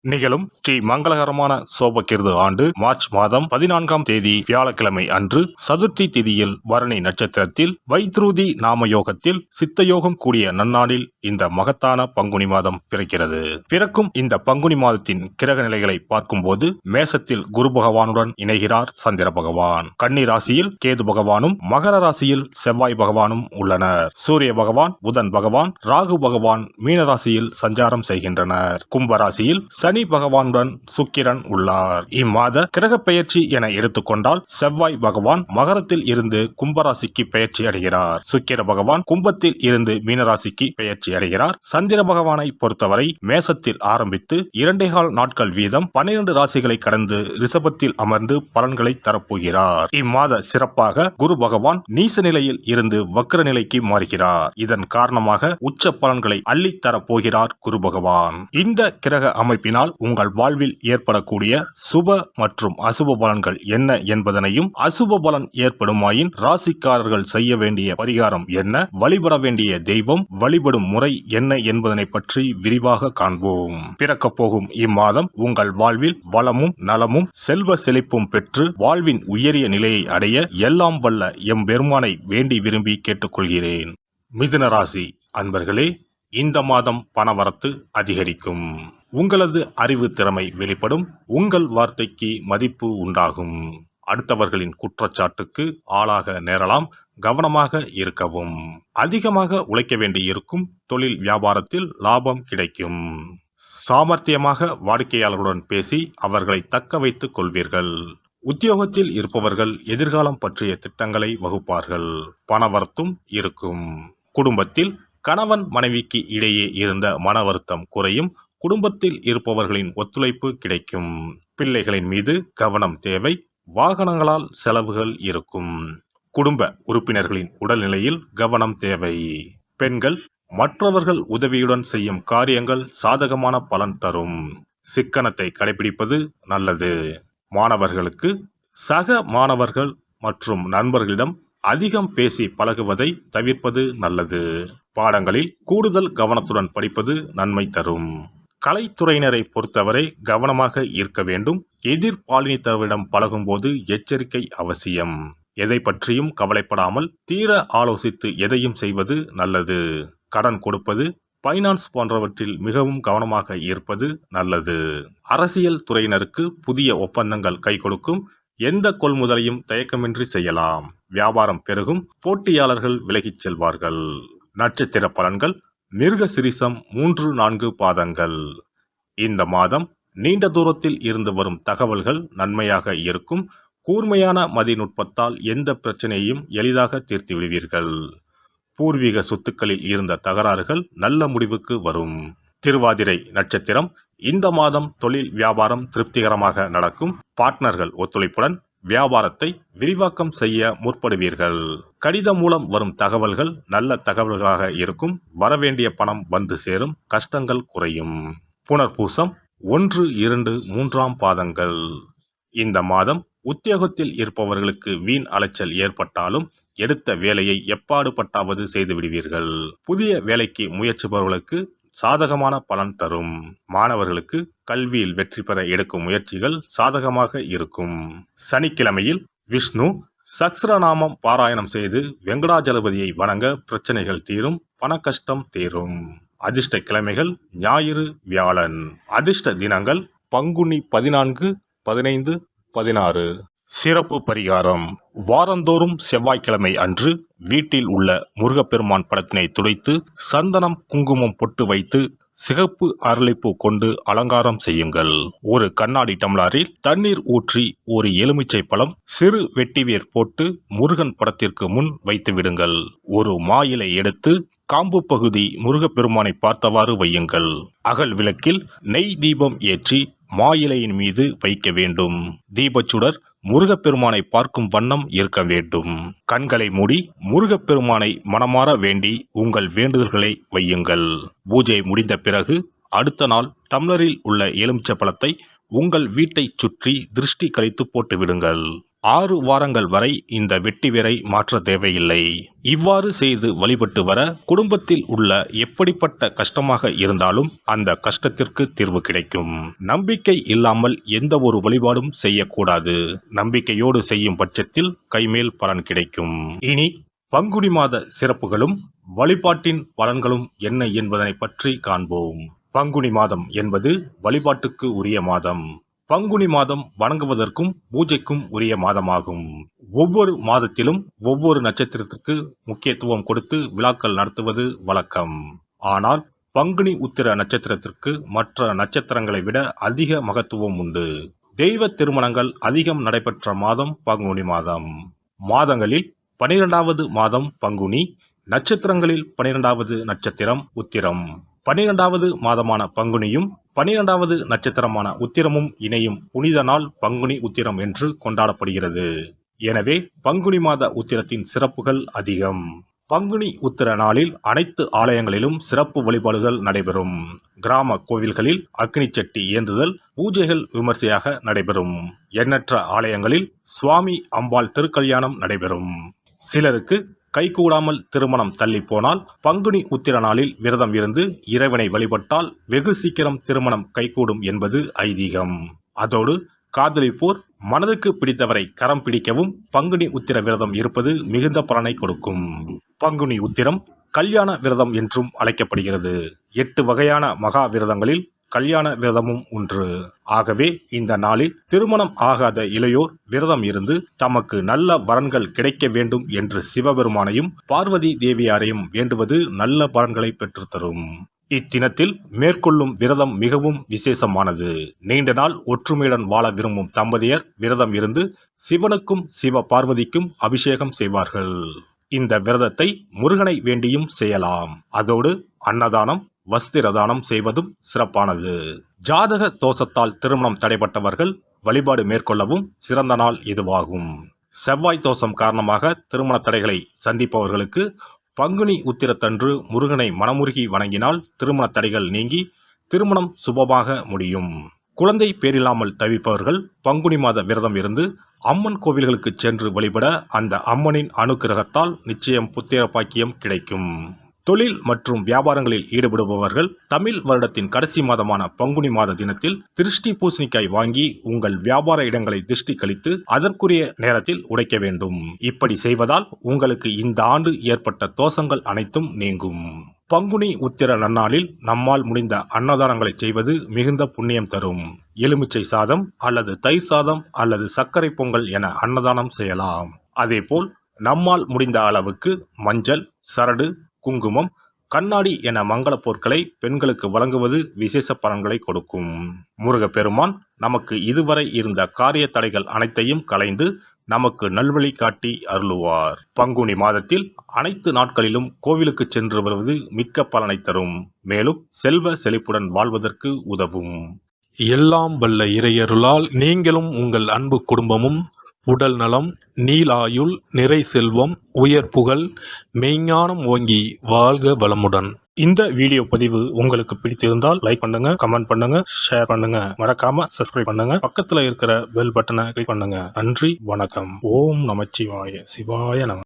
நிகழும் ஸ்ரீ மங்களகரமான சோபகிருது ஆண்டு மார்ச் மாதம் 14ஆம் தேதி வியாழக்கிழமை அன்று சதுர்த்தி திதியில் பரணி நட்சத்திரத்தில் வைத்ருதி நாமயோகத்தில் சித்தயோகம் கூடிய நன்னாளில் இந்த மகத்தான பங்குனி மாதம் பிறக்கிறது. பிறக்கும் இந்த பங்குனி மாதத்தின் கிரக நிலைகளை பார்க்கும்போது மேசத்தில் குரு பகவானுடன் இணைகிறார் சந்திர பகவான். கன்னி ராசியில் கேது பகவானும் மகர ராசியில் செவ்வாய் பகவானும் உள்ளனர். சூரிய பகவான், புதன் பகவான், ராகு பகவான் மீன ராசியில் சஞ்சாரம் செய்கின்றனர். கும்ப ராசியில் சனி பகவானுடன் சுக்கிரன் உள்ளார். இம்மாத கிரக பெயர்ச்சி என எடுத்துக்கொண்டால் செவ்வாய் பகவான் மகரத்தில் இருந்து கும்பராசிக்கு பெயர்ச்சி அடைகிறார். சுக்கிர பகவான் கும்பத்தில் இருந்து மீனராசிக்கு பெயர்ச்சி அடைகிறார். சந்திர பகவானை பொறுத்தவரை மேசத்தில் ஆரம்பித்து 2.25 நாட்கள் வீதம் 12 ராசிகளை கடந்து ரிஷபத்தில் அமர்ந்து பலன்களை தரப்போகிறார். இம்மாத சிறப்பாக குரு பகவான் நீச நிலையில் இருந்து வக்ர நிலைக்கு மாறுகிறார். இதன் காரணமாக உச்ச பலன்களை அள்ளித் தரப்போகிறார் குரு பகவான். இந்த கிரக அமைப்பினால் உங்கள் வாழ்வில் ஏற்படக்கூடிய சுப மற்றும் அசுப பலன்கள் என்ன என்பதனையும், அசுப பலன் ஏற்படுமாயின் ராசிக்காரர்கள் செய்ய வேண்டிய பரிகாரம் என்ன, வழிபட வேண்டிய தெய்வம், வழிபடும் முறை என்ன என்பதனை பற்றி விரிவாக காண்போம். பிறக்க போகும் இம்மாதம் உங்கள் வாழ்வில் வளமும் நலமும் செல்வ செழிப்பும் பெற்று வாழ்வின் உயரிய நிலையை அடைய எல்லாம் வல்ல எம்பெருமானை வேண்டி விரும்பி கேட்டுக்கொள்கிறேன். மிதுன ராசி அன்பர்களே, இந்த மாதம் பணவரத்து அதிகரிக்கும். உங்களது அறிவு திறமை வெளிப்படும். உங்கள் வார்த்தைக்கு மதிப்பு உண்டாகும். அடுத்தவர்களின் குற்றச்சாட்டுக்கு ஆளாக நேரலாம். கவனமாக இருக்கவும். அதிகமாக உழைக்க வேண்டி இருக்கும். தொழில் வியாபாரத்தில் லாபம் கிடைக்கும். சாமர்த்தியமாக வாடிக்கையாளர்களுடன் பேசி அவர்களை தக்க வைத்துக் கொள்வீர்கள். உத்தியோகத்தில் இருப்பவர்கள் எதிர்காலம் பற்றிய திட்டங்களை வகுப்பார்கள். பணவரத்தும் இருக்கும். குடும்பத்தில் கணவன் மனைவிக்கு இடையே இருந்த மன வருத்தம் குறையும். குடும்பத்தில் இருப்பவர்களின் ஒத்துழைப்பு கிடைக்கும். பிள்ளைகளின் மீது கவனம் தேவை. வாகனங்களால் செலவுகள் இருக்கும். குடும்ப உறுப்பினர்களின் உடல்நிலையில் கவனம் தேவை. பெண்கள் மற்றவர்கள் உதவியுடன் செய்யும் காரியங்கள் சாதகமான பலன் தரும். சிக்கனத்தை கடைபிடிப்பது நல்லது. மாணவர்களுக்கு சக மாணவர்கள் மற்றும் நண்பர்களிடம் அதிகம் பேசி பழகுவதை தவிர்ப்பது நல்லது. பாடங்களில் கூடுதல் கவனத்துடன் படிப்பது நன்மை தரும். கலைத்துறையினரை பொறுத்தவரை கவனமாக இருக்க வேண்டும். எதிர்பாலினத்தவரிடம் பழகும்போது எச்சரிக்கை அவசியம். எதை பற்றியும் கவலைப்படாமல் தீர ஆலோசித்து எதையும் செய்வது நல்லது. கடன் கொடுப்பது, பைனான்ஸ் போன்றவற்றில் மிகவும் கவனமாக இருப்பது நல்லது. அரசியல் துறையினருக்கு புதிய ஒப்பந்தங்கள் கை கொடுக்கும். எந்த கொள்முதலையும் தயக்கமின்றி செய்யலாம். வியாபாரம் பெருகும். போட்டியாளர்கள் விலகிச் செல்வார்கள். நட்சத்திர பலன்கள் மிருக சிரிசம் 3-4 பாதங்கள். இந்த மாதம் நீண்ட தூரத்தில் இருந்து வரும் தகவல்கள் நன்மையாக இருக்கும். கூர்மையான மதிநுட்பத்தால் எந்த பிரச்சனையையும் எளிதாக தீர்த்து விடுவீர்கள். பூர்வீக சொத்துக்களில் இருந்த தகராறுகள் நல்ல முடிவுக்கு வரும். திருவாதிரை நட்சத்திரம். இந்த மாதம் தொழில் வியாபாரம் திருப்திகரமாக நடக்கும். பார்ட்னர்கள் ஒத்துழைப்புடன் வியாபாரத்தை விரிவாக்கம் செய்ய முற்படுவீர்கள். கடிதம் மூலம் வரும் தகவல்கள் நல்ல தகவல்களாக இருக்கும். வரவேண்டிய பணம் வந்து சேரும். கஷ்டங்கள் குறையும். புனர்பூசம் 1-2-3 பாதங்கள். இந்த மாதம் உத்தியோகத்தில் இருப்பவர்களுக்கு வீண் அலைச்சல் ஏற்பட்டாலும் எடுத்த வேலையை எப்பாடுபட்டாவது செய்து விடுவீர்கள். புதிய வேலைக்கு முயற்சிப்பவர்களுக்கு சாதகமான பலன் தரும். மாணவர்களுக்கு கல்வியில் வெற்றி பெற எடுக்கும் முயற்சிகள் சாதகமாக இருக்கும். சனிக்கிழமையில் விஷ்ணு சக்ஸ்ரநாமம் பாராயணம் செய்து வெங்கடாஜலபதியை வணங்க பிரச்சனைகள் தீரும். பண கஷ்டம் தீரும். அதிர்ஷ்ட கிழமைகள் ஞாயிறு, வியாழன். அதிர்ஷ்ட தினங்கள் பங்குனி 14, 15, 16. சிறப்பு பரிகாரம். வாரந்தோறும் செவ்வாய்க்கிழமை அன்று வீட்டில் உள்ள முருகப்பெருமான் படத்தினை துடைத்து சந்தனம் குங்குமம் பொட்டு வைத்து சிகப்பு அரளிப்பூ கொண்டு அலங்காரம் செய்யுங்கள். ஒரு கண்ணாடி டம்ளரில் தண்ணீர் ஊற்றி ஒரு எலுமிச்சை பழம் சிறு வெட்டிவேர் போட்டு முருகன் படத்திற்கு முன் வைத்து விடுங்கள். ஒரு மா இலை எடுத்து காம்பு பகுதி முருகப்பெருமானை பார்த்தவாறு வையுங்கள். அகல் விளக்கில் நெய் தீபம் ஏற்றி மா இலையின் மீது வைக்க வேண்டும். தீபச்சுடர் முருகப்பெருமானை பார்க்கும் வண்ணம் இருக்க வேண்டும். கண்களை மூடி முருகப்பெருமானை மனமாற வேண்டி உங்கள் வேண்டுதல்களை வையுங்கள். பூஜை முடிந்த பிறகு அடுத்த நாள் டம்ளரில் உள்ள எலுமிச்சை பழத்தை உங்கள் வீட்டை சுற்றி திருஷ்டி கழித்து போட்டு விடுங்கள். 6 வாரங்கள் வரை இந்த வெட்டிவேரை மாற்ற தேவையில்லை. இவ்வாறு செய்து வழிபட்டு வர குடும்பத்தில் உள்ள எப்படிப்பட்ட கஷ்டமாக இருந்தாலும் அந்த கஷ்டத்திற்கு தீர்வு கிடைக்கும். நம்பிக்கை இல்லாமல் எந்த ஒரு வழிபாடும் செய்யக்கூடாது. நம்பிக்கையோடு செய்யும் பட்சத்தில் கைமேல் பலன் கிடைக்கும். இனி பங்குனி மாத சிறப்புகளும் வழிபாட்டின் பலன்களும் என்ன என்பதனை பற்றி காண்போம். பங்குனி மாதம் என்பது வழிபாட்டுக்கு உரிய மாதம். பங்குனி மாதம் வணங்குவதற்கும் பூஜைக்கும் உரிய மாதமாகும். ஒவ்வொரு மாதத்திலும் ஒவ்வொரு நட்சத்திரத்திற்கு முக்கியத்துவம் கொடுத்து விழாக்கள் நடத்துவது வழக்கம். ஆனால் பங்குனி உத்திர நட்சத்திரத்திற்கு மற்ற நட்சத்திரங்களை விட அதிக மகத்துவம் உண்டு. தெய்வ திருமணங்கள் அதிகம் நடைபெற்ற மாதம் பங்குனி மாதம். மாதங்களில் 12வது மாதம் பங்குனி, நட்சத்திரங்களில் 12வது நட்சத்திரம் உத்திரம். 12வது மாதமான பங்குனியும் 12வது நட்சத்திரமான உத்திரமும் இணையும் புனித நாள் பங்குனி உத்திரம் என்று கொண்டாடப்படுகிறது. எனவே பங்குனி மாத உத்திரத்தின் சிறப்புகள் அதிகம். பங்குனி உத்திர நாளில் அனைத்து ஆலயங்களிலும் சிறப்பு வழிபாடுகள் நடைபெறும். கிராம கோவில்களில் அக்னி சட்டி ஏந்துதல், பூஜைகள் விமர்சையாக நடைபெறும். எண்ணற்ற ஆலயங்களில் சுவாமி அம்பாள் திருக்கல்யாணம் நடைபெறும். சிலருக்கு கைகூடாமல் திருமணம் தள்ளி போனால் பங்குனி உத்திர நாளில் விரதம் இருந்து இறைவனை வழிபட்டால் வெகு சீக்கிரம் திருமணம் கைகூடும் என்பது ஐதீகம். அதோடு காதலிப்போர் மனதுக்கு பிடித்தவரை கரம் பிடிக்கவும் பங்குனி உத்திர விரதம் இருப்பது மிகுந்த பலனை கொடுக்கும். பங்குனி உத்திரம் கல்யாண விரதம் என்றும் அழைக்கப்படுகிறது. 8 வகையான மகா விரதங்களில் கல்யாண விரதமும் ஒன்று. ஆகவே இந்த நாளில் திருமணம் ஆகாத இளையோர் விரதம் இருந்து தமக்கு நல்ல வரன்கள் கிடைக்க வேண்டும் என்று சிவபெருமானையும் பார்வதி தேவியாரையும் வேண்டுவது நல்ல பலன்களை பெற்றுத்தரும். இத்தினத்தில் மேற்கொள்ளும் விரதம் மிகவும் விசேஷமானது. நீண்ட நாள் ஒற்றுமையுடன் வாழ விரும்பும் தம்பதியர் விரதம் இருந்து சிவனுக்கும் சிவ பார்வதிக்கும் அபிஷேகம் செய்வார்கள். இந்த விரதத்தை முருகனை வேண்டியும் செய்யலாம். அதோடு அன்னதானம், வஸ்திரதானம் செய்வதும் சிறப்பானது. ஜாதக தோஷத்தால் திருமணம் தடைபட்டவர்கள் வழிபாடு மேற்கொள்ளவும் சிறந்த நாள் இதுவாகும். செவ்வாய் தோஷம் காரணமாக திருமண தடைகளை சந்திப்பவர்களுக்கு பங்குனி உத்திரத்தன்று முருகனை மனமுருகி வணங்கினால் திருமண தடைகள் நீங்கி திருமணம் சுபமாக முடியும். குழந்தை பேரில்லாமல் தவிப்பவர்கள் பங்குனி மாத விரதம் இருந்து அம்மன் கோவில்களுக்கு சென்று வழிபட அந்த அம்மனின் அனுக்கிரகத்தால் நிச்சயம் புத்திர பாக்கியம் கிடைக்கும். தொழில் மற்றும் வியாபாரங்களில் ஈடுபடுபவர்கள் தமிழ் வருடத்தின் கடைசி மாதமான பங்குனி மாத தினத்தில் திருஷ்டி பூசணிக்காய் வாங்கி உங்கள் வியாபார இடங்களை திருஷ்டி கழித்து அதற்குரிய நேரத்தில் உடைக்க வேண்டும். இப்படி செய்வதால் உங்களுக்கு இந்த ஆண்டு ஏற்பட்ட தோஷங்கள் அனைத்தும் நீங்கும். பங்குனி உத்திர நன்னாளில் நம்மால் முடிந்த அன்னதானங்களை செய்வது மிகுந்த புண்ணியம் தரும். எலுமிச்சை சாதம் அல்லது தயிர் சாதம் அல்லது சர்க்கரை பொங்கல் என அன்னதானம் செய்யலாம். அதேபோல் நம்மால் முடிந்த அளவுக்கு மஞ்சள், சரடு, குங்குமம், கண்ணாடி என மங்கள பொருட்களை பெண்களுக்கு வழங்குவது விசேஷ பலன்களை கொடுக்கும். முருகப்பெருமான் நமக்கு இதுவரை இருந்த காரிய தடைகள் அனைத்தையும் களைந்து நமக்கு நல்வழி காட்டி அருளுவார். பங்குனி மாதத்தில் அனைத்து நாட்களிலும் கோவிலுக்கு சென்று வருவது மிக்க பலனை தரும். மேலும் செல்வ செழிப்புடன் வாழ்வதற்கு உதவும். எல்லாம் வல்ல இறையருளால் நீங்களும் உங்கள் அன்பு குடும்பமும் உடல் நலம், நீலாயுள், நிறை செல்வம், உயர் புகழ், மெய்ஞானம் ஓங்கி வாழ்க வளமுடன். இந்த வீடியோ பதிவு உங்களுக்கு பிடித்திருந்தால் லைக் பண்ணுங்க, கமெண்ட் பண்ணுங்க, ஷேர் பண்ணுங்க, மறக்காம சப்ஸ்கிரைப் பண்ணுங்க, பக்கத்துல இருக்கிற பெல் பட்டனை கிளிக் பண்ணுங்க. நன்றி, வணக்கம். ஓம் நமச்சிவாய. சிவாய நம.